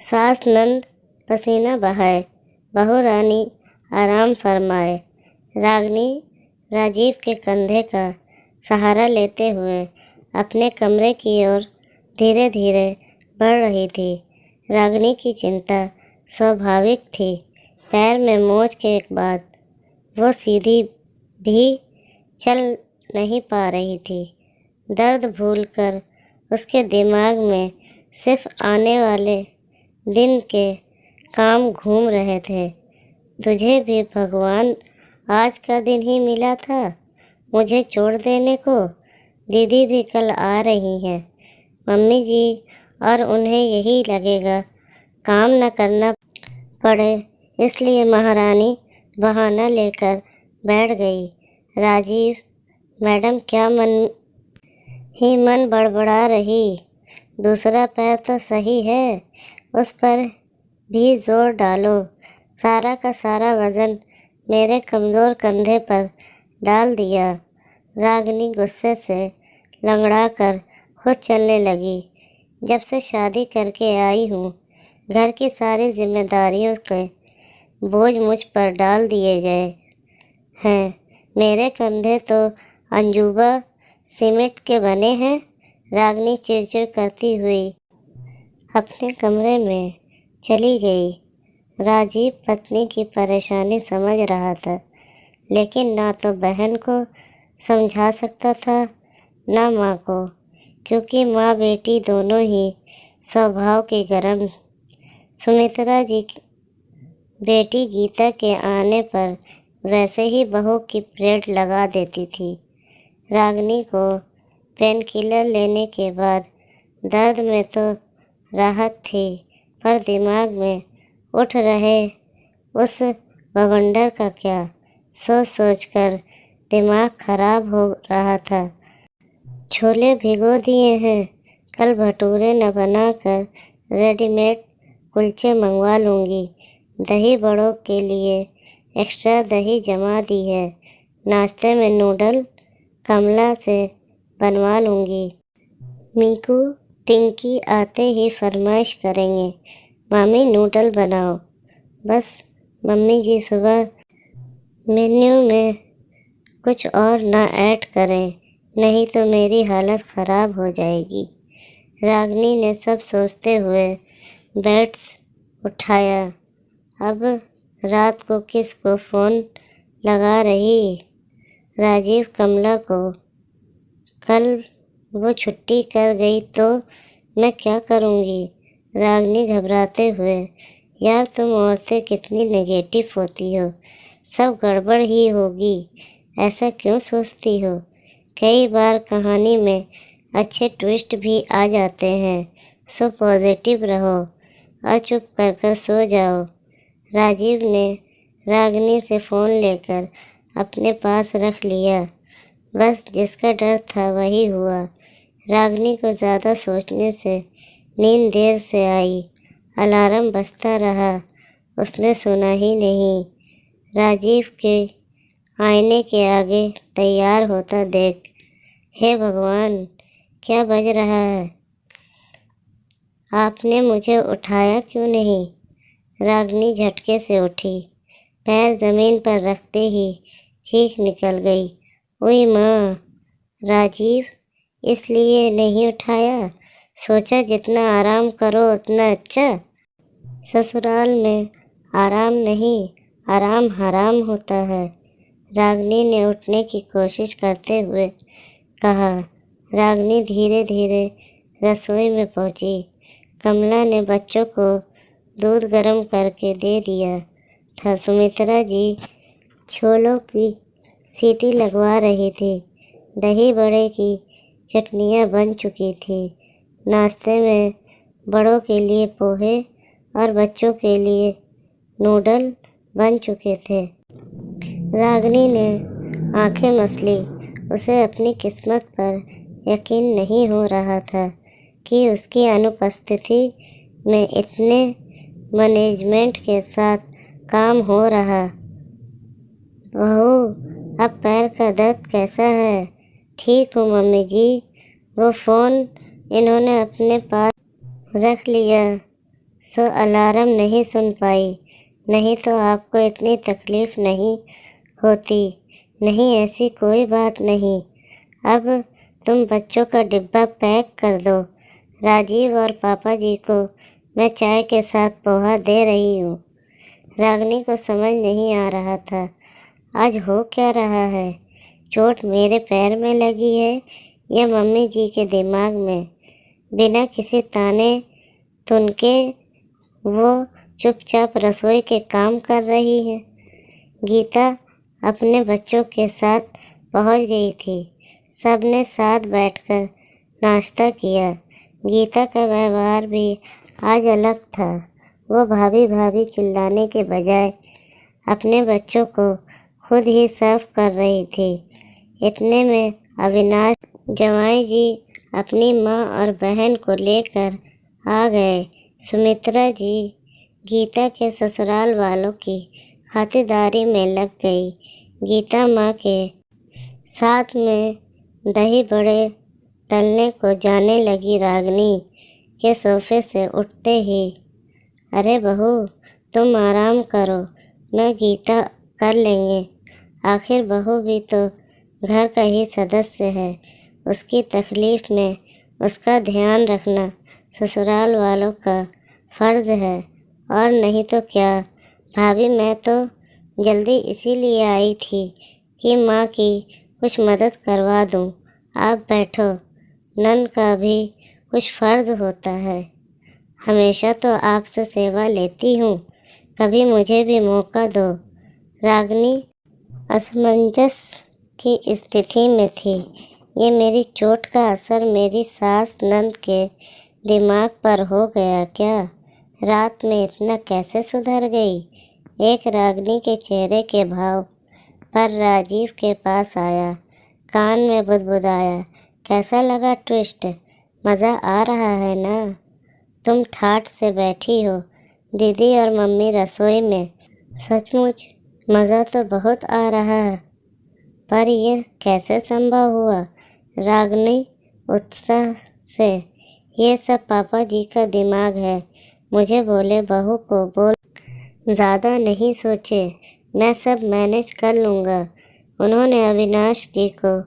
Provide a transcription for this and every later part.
सास नंद पसीना बहाए, बहू रानी आराम फरमाए। रागिनी राजीव के कंधे का सहारा लेते हुए अपने कमरे की ओर धीरे धीरे बढ़ रही थी। रागिनी की चिंता स्वाभाविक थी। पैर में मोच के बाद वो सीधी भी चल नहीं पा रही थी। दर्द भूलकर उसके दिमाग में सिर्फ आने वाले दिन के काम घूम रहे थे। तुझे भी भगवान आज का दिन ही मिला था मुझे छोड़ देने को। दीदी भी कल आ रही हैं मम्मी जी, और उन्हें यही लगेगा काम न करना पड़े, इसलिए महारानी बहाना लेकर बैठ गई। राजीव मैडम क्या मन बड़बड़ा रही। दूसरा पैर तो सही है, उस पर भी जोर डालो। सारा का सारा वज़न मेरे कमज़ोर कंधे पर डाल दिया। रागिनी गुस्से से लंगड़ा कर खुद चलने लगी। जब से शादी करके आई हूँ, घर की सारी जिम्मेदारियों के बोझ मुझ पर डाल दिए गए हैं। मेरे कंधे तो अंजुबा सीमेंट के बने हैं। रागिनी चिड़चिड़ करती हुई अपने कमरे में चली गई। राजीव पत्नी की परेशानी समझ रहा था, लेकिन ना तो बहन को समझा सकता था ना माँ को, क्योंकि माँ बेटी दोनों ही स्वभाव की गर्म। सुमित्रा जी बेटी गीता के आने पर वैसे ही बहू की परेड लगा देती थी। रागिनी को पेन किलर लेने के बाद दर्द में तो राहत थी, पर दिमाग में उठ रहे उस बवंडर का क्या सोच सोचकर दिमाग खराब हो रहा था। छोले भिगो दिए हैं, कल भटूरे न बनाकर रेडीमेड कुलचे मंगवा लूँगी। दही बड़ों के लिए एक्स्ट्रा दही जमा दी है। नाश्ते में नूडल कमला से बनवा लूँगी। मीकू टिंकी आते ही फरमाइश करेंगे, मामी नूडल बनाओ। बस मम्मी जी सुबह मेन्यू में कुछ और ना ऐड करें, नहीं तो मेरी हालत ख़राब हो जाएगी। रागिनी ने सब सोचते हुए बेड उठाया। अब रात को किसको फ़ोन लगा रही। राजीव कमला को कल वो छुट्टी कर गई तो मैं क्या करूँगी। रागिनी घबराते हुए, यार तुम औरतें कितनी नेगेटिव होती हो, सब गड़बड़ ही होगी, ऐसा क्यों सोचती हो। कई बार कहानी में अच्छे ट्विस्ट भी आ जाते हैं, सो पॉजिटिव रहो और चुप कर सो जाओ। राजीव ने रागिनी से फ़ोन लेकर अपने पास रख लिया। बस जिसका डर था वही हुआ। रागिनी को ज़्यादा सोचने से नींद देर से आई। अलार्म बजता रहा, उसने सुना ही नहीं। राजीव के आईने के आगे तैयार होता देख, हे भगवान क्या बज रहा है, आपने मुझे उठाया क्यों नहीं। रागिनी झटके से उठी, पैर ज़मीन पर रखते ही चीख निकल गई, ओए माँ। राजीव इसलिए नहीं उठाया, सोचा जितना आराम करो उतना अच्छा। ससुराल में आराम नहीं, आराम हराम होता है। रागिनी ने उठने की कोशिश करते हुए कहा। रागिनी धीरे धीरे रसोई में पहुंची। कमला ने बच्चों को दूध गर्म करके दे दिया था। सुमित्रा जी छोलों की सीटी लगवा रही थी। दही बड़े की चटनियाँ बन चुकी थी। नाश्ते में बड़ों के लिए पोहे और बच्चों के लिए नूडल बन चुके थे। रागिनी ने आंखें मसली। उसे अपनी किस्मत पर यकीन नहीं हो रहा था कि उसकी अनुपस्थिति में इतने मैनेजमेंट के साथ काम हो रहा। बहू अब पैर का दर्द कैसा है। ठीक हूँ मम्मी जी। वो फ़ोन इन्होंने अपने पास रख लिया। सो अलार्म नहीं सुन पाई, नहीं तो आपको इतनी तकलीफ़ नहीं होती। नहीं, ऐसी कोई बात नहीं। अब तुम बच्चों का डिब्बा पैक कर दो। राजीव और पापा जी को मैं चाय के साथ पोहा दे रही हूँ। रागिनी को समझ नहीं आ रहा था आज हो क्या रहा है। चोट मेरे पैर में लगी है या मम्मी जी के दिमाग में। बिना किसी ताने तुनके वो चुपचाप रसोई के काम कर रही है। गीता अपने बच्चों के साथ पहुंच गई थी। सबने साथ बैठकर नाश्ता किया। गीता का व्यवहार भी आज अलग था। वो भाभी भाभी चिल्लाने के बजाय अपने बच्चों को खुद ही सर्व कर रही थी। इतने में अविनाश जवाई जी अपनी माँ और बहन को लेकर आ गए। सुमित्रा जी गीता के ससुराल वालों की खातिरदारी में लग गई। गीता माँ के साथ में दही बड़े तलने को जाने लगी। रागिनी के सोफे से उठते ही, अरे बहू तुम आराम करो, मैं गीता कर लेंगे। आखिर बहू भी तो घर का ही सदस्य है। उसकी तकलीफ़ में उसका ध्यान रखना ससुराल वालों का फ़र्ज़ है। और नहीं तो क्या भाभी, मैं तो जल्दी इसीलिए आई थी कि माँ की कुछ मदद करवा दूँ। आप बैठो, नंद का भी कुछ फ़र्ज़ होता है। हमेशा तो आपसे सेवा लेती हूँ, कभी मुझे भी मौका दो। रागिनी असमंजस की स्थिति में थी। ये मेरी चोट का असर मेरी सास नंद के दिमाग पर हो गया क्या? रात में इतना कैसे सुधर गई? एक रागिनी के चेहरे के भाव पर राजीव के पास आया, कान में बुदबुदाया, कैसा लगा ट्विस्ट? मज़ा आ रहा है ना? तुम ठाठ से बैठी हो। दीदी और मम्मी रसोई में। सचमुच मज़ा तो बहुत आ रहा है, पर ये कैसे संभव हुआ? रागिनी उत्साह से, ये सब पापा जी का दिमाग है। मुझे बोले बहू को बोल, ज़्यादा नहीं सोचे, मैं सब मैनेज कर लूँगा। उन्होंने अविनाश जी को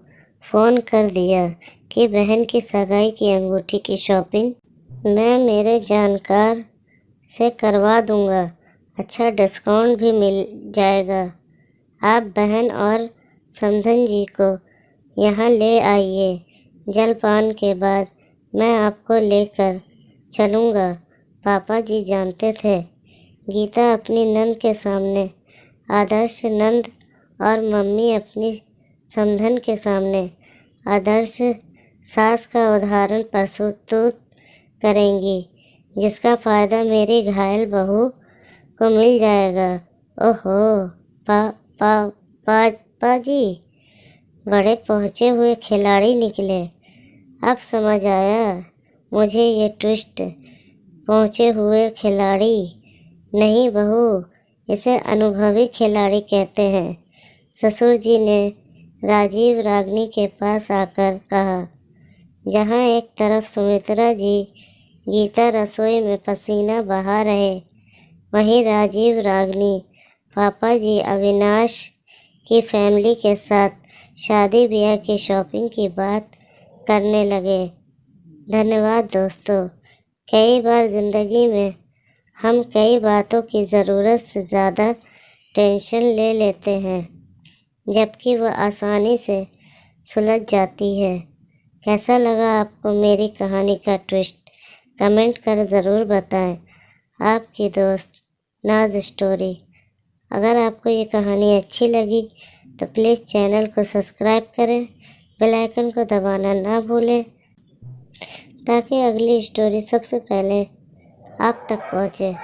फ़ोन कर दिया कि बहन की सगाई की अंगूठी की शॉपिंग मैं मेरे जानकार से करवा दूँगा। अच्छा डिस्काउंट भी मिल जाएगा। आप बहन और समधन जी को यहाँ ले आइए। जलपान के बाद मैं आपको लेकर चलूँगा। पापा जी जानते थे गीता अपनी नंद के सामने आदर्श नंद और मम्मी अपनी समधन के सामने आदर्श सास का उदाहरण प्रस्तुत करेंगी, जिसका फ़ायदा मेरी घायल बहू को मिल जाएगा। ओहो, पापा जी बड़े पहुँचे हुए खिलाड़ी निकले। अब समझ आया मुझे ये ट्विस्ट। पहुँचे हुए खिलाड़ी नहीं बहू, इसे अनुभवी खिलाड़ी कहते हैं। ससुर जी ने राजीव रागिनी के पास आकर कहा। जहाँ एक तरफ सुमित्रा जी गीता रसोई में पसीना बहा रहे, वहीं राजीव रागिनी पापा जी अविनाश की फैमिली के साथ शादी ब्याह की शॉपिंग की बात करने लगे। धन्यवाद दोस्तों। कई बार ज़िंदगी में हम कई बातों की ज़रूरत से ज़्यादा टेंशन ले लेते हैं, जबकि वह आसानी से सुलझ जाती है। कैसा लगा आपको मेरी कहानी का ट्विस्ट? कमेंट कर ज़रूर बताएं। आपकी दोस्त नाज स्टोरी। अगर आपको ये कहानी अच्छी लगी तो प्लीज़ चैनल को सब्सक्राइब करें, बेल आइकन को दबाना ना भूलें, ताकि अगली स्टोरी सबसे पहले आप तक पहुँचे।